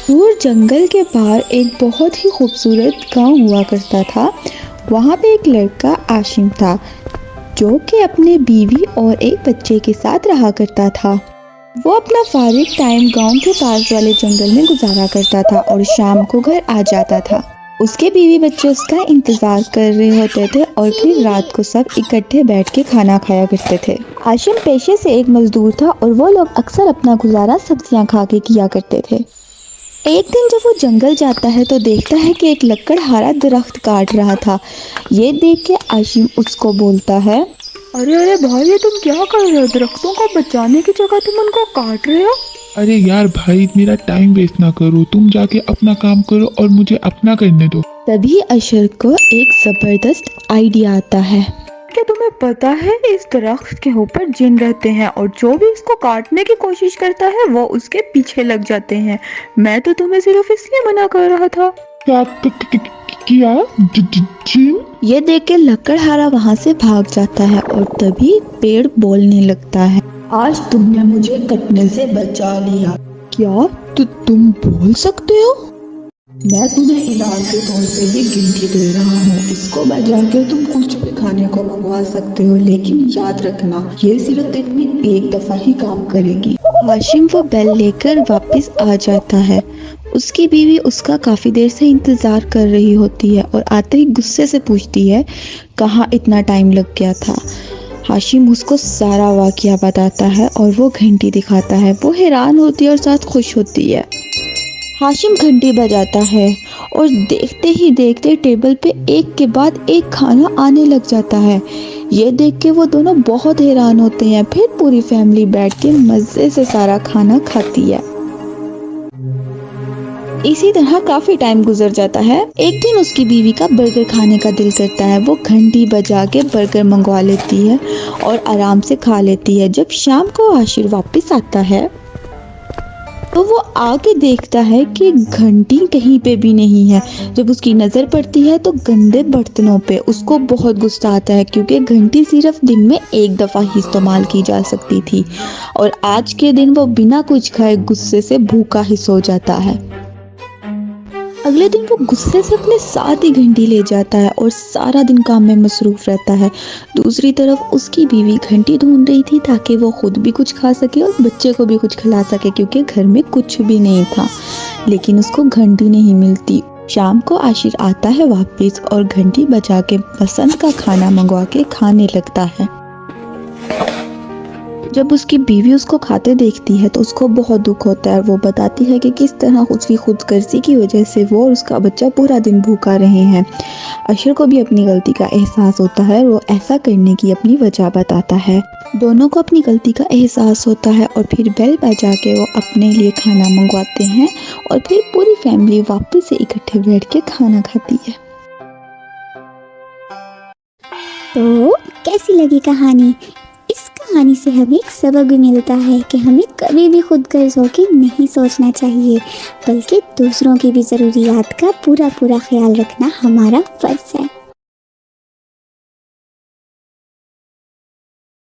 دور جنگل کے پار ایک بہت ہی خوبصورت گاؤں ہوا کرتا تھا۔ وہاں پہ ایک لڑکا عاشم تھا جو کہ اپنے بیوی اور ایک بچے کے ساتھ رہا کرتا تھا۔ وہ اپنا فارغ ٹائم گاؤں کے پاس والے جنگل میں گزارا کرتا تھا اور شام کو گھر آ جاتا تھا۔ اس کے بیوی بچے اس کا انتظار کر رہے ہوتے تھے اور پھر رات کو سب اکٹھے بیٹھ کے کھانا کھایا کرتے تھے۔ عاشم پیشے سے ایک مزدور تھا اور وہ لوگ اکثر اپنا گزارا سبزیاں کھا کے کیا کرتے تھے۔ ایک دن جب وہ جنگل جاتا ہے تو دیکھتا ہے کہ ایک لکڑہارا درخت کاٹ رہا تھا۔ یہ دیکھ کے عاشم اس کو بولتا ہے، ارے بھائی، یہ تم کیا کر رہے ہو؟ درختوں کو بچانے کی جگہ تم ان کو کاٹ رہے ہو۔ ارے یار بھائی، میرا ٹائم ویسٹ نہ کرو، تم جا کے اپنا کام کرو اور مجھے اپنا کرنے دو۔ تبھی اشر کو ایک زبردست آئیڈیا آتا ہے۔ کیا تمہیں پتا ہے اس درخت کے اوپر جن رہتے ہیں اور جو بھی اس کو کاٹنے کی کوشش کرتا ہے وہ اس کے پیچھے لگ جاتے ہیں۔ میں تو تمہیں صرف اس لیے منع کر رہا تھا۔ کیا جن؟ یہ دیکھ کے لکڑہارا وہاں سے بھاگ جاتا ہے اور تبھی پیڑ بولنے لگتا ہے، آج تم نے مجھے کٹنے سے بچا لیا۔ کیا تم بول سکتے ہو؟ میں تمہیں انعام کے طور پہ یہ گنتی دے رہا ہوں، اس کو بجا کے تم کچھ بھی کھانے کو منگوا سکتے ہو، لیکن یاد رکھنا یہ صرف دن میں ایک دفعہ ہی کام کرے گی۔ عاشم وہ بیل لے کر واپس آ جاتا ہے۔ اس کی بیوی اس کا کافی دیر سے انتظار کر رہی ہوتی ہے اور آتے ہی غصے سے پوچھتی ہے کہاں اتنا ٹائم لگ گیا تھا۔ عاشم اس کو سارا واقعہ بتاتا ہے اور وہ گھنٹی دکھاتا ہے۔ وہ حیران ہوتی ہے اور ساتھ خوش ہوتی ہے۔ عاشم گھنٹی بجاتا ہے اور دیکھتے ہی دیکھتے ٹیبل پہ ایک کے بعد ایک کھانا آنے لگ جاتا ہے۔ یہ دیکھ کے وہ دونوں بہت حیران ہوتے ہیں۔ پھر پوری فیملی بیٹھ کے مزے سے سارا کھانا کھاتی ہے۔ اسی طرح کافی ٹائم گزر جاتا ہے۔ ایک دن اس کی بیوی کا برگر کھانے کا دل کرتا ہے۔ وہ گھنٹی بجا کے برگر منگوا لیتی ہے اور آرام سے کھا لیتی ہے۔ جب شام کو عاشر واپس آتا ہے تو وہ آ کے دیکھتا ہے کہ گھنٹی کہیں پہ بھی نہیں ہے۔ جب اس کی نظر پڑتی ہے تو گندے برتنوں پہ۔ اس کو بہت غصہ آتا ہے کیونکہ گھنٹی صرف دن میں ایک دفعہ ہی استعمال کی جا سکتی تھی اور آج کے دن وہ بنا کچھ کھائے غصے سے بھوکا ہی سو جاتا ہے۔ اگلے دن وہ غصے سے اپنے ساتھ ہی گھنٹی لے جاتا ہے اور سارا دن کام میں مصروف رہتا ہے۔ دوسری طرف اس کی بیوی گھنٹی ڈھونڈ رہی تھی تاکہ وہ خود بھی کچھ کھا سکے اور بچے کو بھی کچھ کھلا سکے کیونکہ گھر میں کچھ بھی نہیں تھا، لیکن اس کو گھنٹی نہیں ملتی۔ شام کو عاشر آتا ہے واپس اور گھنٹی بجا کے پسند کا کھانا منگوا کے کھانے لگتا ہے۔ جب اس کی بیوی اس کو کھاتے دیکھتی ہے تو اس کو بہت دکھ ہوتا ہے۔ وہ بتاتی ہے کہ کس طرح اس کی خود غرضی کی وجہ سے وہ اور اس کا بچہ پورا دن بھوکا رہے ہیں۔ عاشر کو بھی اپنی غلطی کا احساس ہوتا ہے اور وہ ایسا کرنے کی اپنی وجہ بتاتا ہے۔ دونوں کو اپنی غلطی کا احساس ہوتا ہے اور پھر بیل بجا کے وہ اپنے لیے کھانا منگواتے ہیں اور پھر پوری فیملی واپس سے اکٹھے بیٹھ کے کھانا کھاتی ہے۔ تو کیسی لگی کہانی؟ اس کہانی سے ہمیں ایک سبق بھی ملتا ہے کہ ہمیں کبھی بھی خود غرض ہو کے نہیں سوچنا چاہیے، بلکہ دوسروں کی بھی ضروریات کا پورا خیال رکھنا ہمارا فرض ہے۔